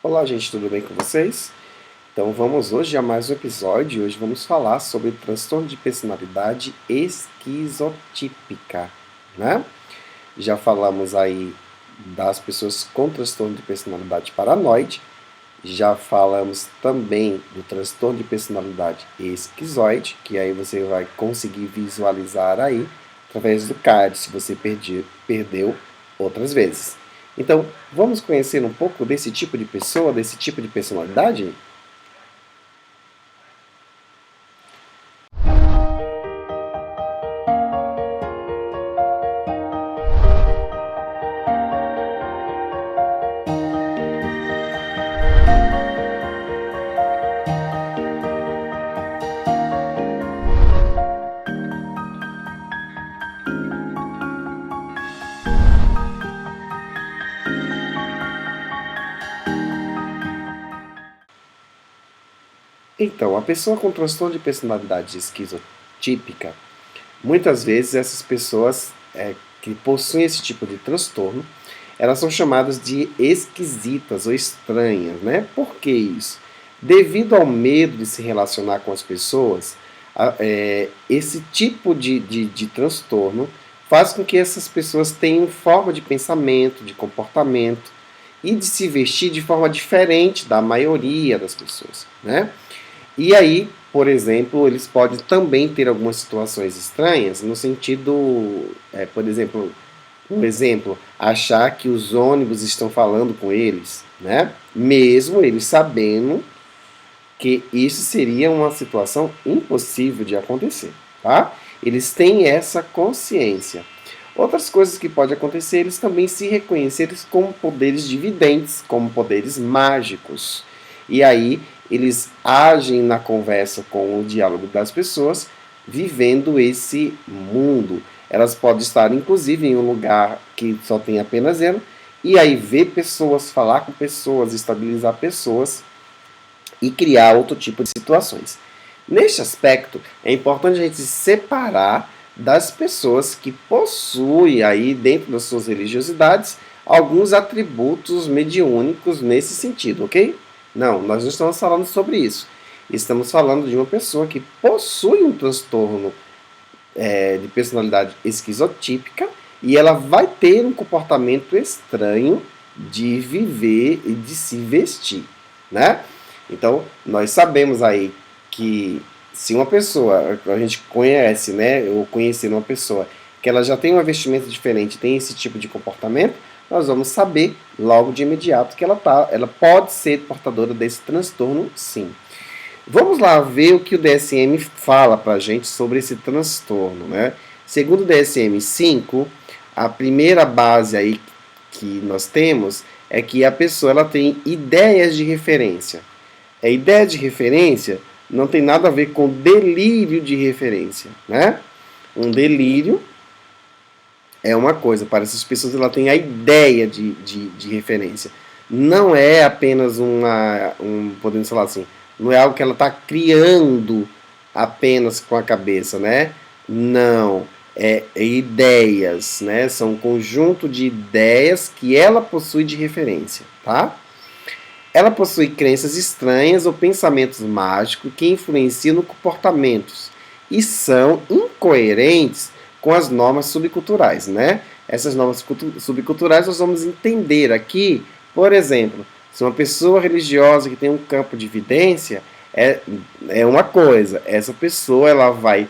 Olá, gente, tudo bem com vocês? Então vamos hoje a mais um episódio. Hoje vamos falar sobre transtorno de personalidade esquizotípica, né? Já falamos aí das pessoas com transtorno de personalidade paranoide. Já falamos também do transtorno de personalidade esquizoide, que aí você vai conseguir visualizar aí através do card, se você perdeu outras vezes. Então, vamos conhecer um pouco desse tipo de pessoa, desse tipo de personalidade? Então, a pessoa com transtorno de personalidade esquizotípica, muitas vezes essas pessoas que possuem esse tipo de transtorno, elas são chamadas de esquisitas ou estranhas, né? Por que isso? Devido ao medo de se relacionar com as pessoas, esse tipo de transtorno faz com que essas pessoas tenham forma de pensamento, de comportamento e de se vestir de forma diferente da maioria das pessoas, né? E aí, por exemplo, eles podem também ter algumas situações estranhas, no sentido, por exemplo, achar que os ônibus estão falando com eles, né? Mesmo eles sabendo que isso seria uma situação impossível de acontecer, tá? Eles têm essa consciência. Outras coisas que podem acontecer, eles também se reconhecerem como poderes dividentes, como poderes mágicos. E aí eles agem na conversa com o diálogo das pessoas, vivendo esse mundo. Elas podem estar, inclusive, em um lugar que só tem apenas ela, e aí ver pessoas, falar com pessoas, estabilizar pessoas e criar outro tipo de situações. Neste aspecto, é importante a gente separar das pessoas que possuem aí dentro das suas religiosidades alguns atributos mediúnicos nesse sentido, ok? Não, nós não estamos falando sobre isso. Estamos falando de uma pessoa que possui um transtorno de personalidade esquizotípica e ela vai ter um comportamento estranho de viver e de se vestir, né? Então, nós sabemos aí que se uma pessoa, a gente conhece, né, ou conhecer uma pessoa que ela já tem uma vestimenta diferente, tem esse tipo de comportamento, nós vamos saber logo de imediato que ela pode ser portadora desse transtorno, sim. Vamos lá ver o que o DSM fala para a gente sobre esse transtorno, né? Segundo o DSM-5, a primeira base aí que nós temos é que a pessoa ela tem ideias de referência. A ideia de referência não tem nada a ver com delírio de referência, né? Um delírio é uma coisa, para essas pessoas ela tem a ideia de referência. Não é apenas podemos falar assim, não é algo que ela está criando apenas com a cabeça, né? Não, é ideias, né? São um conjunto de ideias que ela possui de referência, tá? Ela possui crenças estranhas ou pensamentos mágicos que influenciam no comportamentos e são incoerentes com as normas subculturais, né? Essas normas subculturais nós vamos entender aqui, por exemplo, se uma pessoa religiosa que tem um campo de evidência é uma coisa, essa pessoa ela vai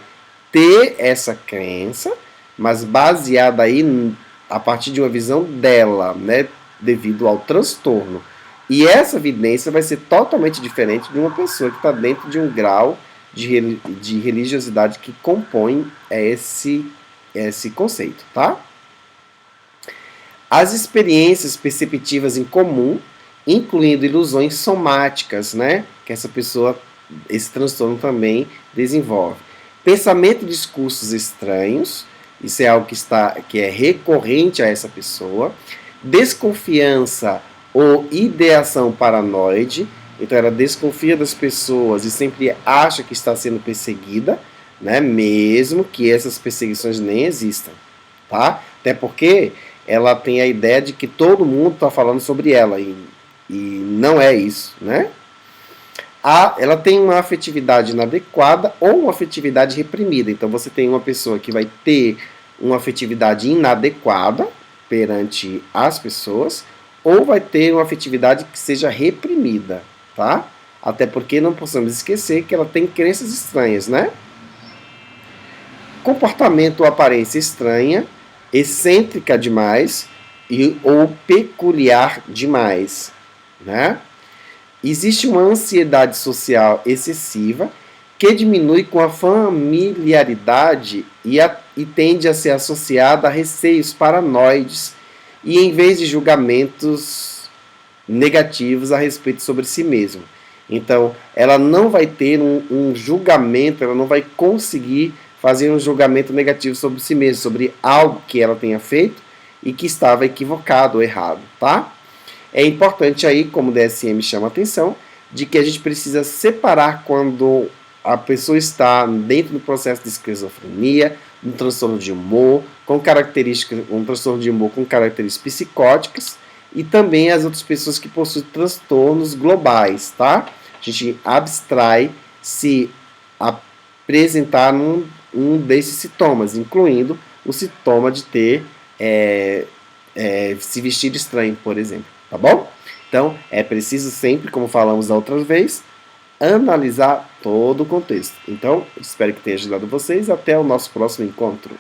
ter essa crença, mas baseada aí a partir de uma visão dela, né, devido ao transtorno. E essa evidência vai ser totalmente diferente de uma pessoa que está dentro de um grau de religiosidade que compõe esse conceito, tá? As experiências perceptivas em comum, incluindo ilusões somáticas, né? Que esse transtorno também desenvolve. Pensamento de discursos estranhos, isso é algo que é recorrente a essa pessoa. Desconfiança ou ideação paranoide, então ela desconfia das pessoas e sempre acha que está sendo perseguida, né? Mesmo que essas perseguições nem existam, tá? Até porque ela tem a ideia de que todo mundo está falando sobre ela e não é isso, né? Ela tem uma afetividade inadequada ou uma afetividade reprimida. Então você tem uma pessoa que vai ter uma afetividade inadequada perante as pessoas ou vai ter uma afetividade que seja reprimida, tá? Até porque não possamos esquecer que ela tem crenças estranhas, né? Comportamento ou aparência estranha, excêntrica demais ou peculiar demais, né? Existe uma ansiedade social excessiva que diminui com a familiaridade e tende a ser associada a receios paranoides e em vez de julgamentos negativos a respeito sobre si mesma. Então, ela não vai ter um julgamento, ela não vai conseguir fazer um julgamento negativo sobre si mesma, sobre algo que ela tenha feito e que estava equivocado ou errado, tá? É importante aí, como o DSM chama a atenção, de que a gente precisa separar quando a pessoa está dentro do processo de esquizofrenia, um transtorno de humor, com características, um transtorno de humor com características psicóticas, e também as outras pessoas que possuem transtornos globais, tá? A gente abstrai se apresentar um desses sintomas, incluindo o sintoma de ter se vestir estranho, por exemplo, tá bom? Então, é preciso sempre, como falamos da outra vez, analisar todo o contexto. Então, espero que tenha ajudado vocês. Até o nosso próximo encontro.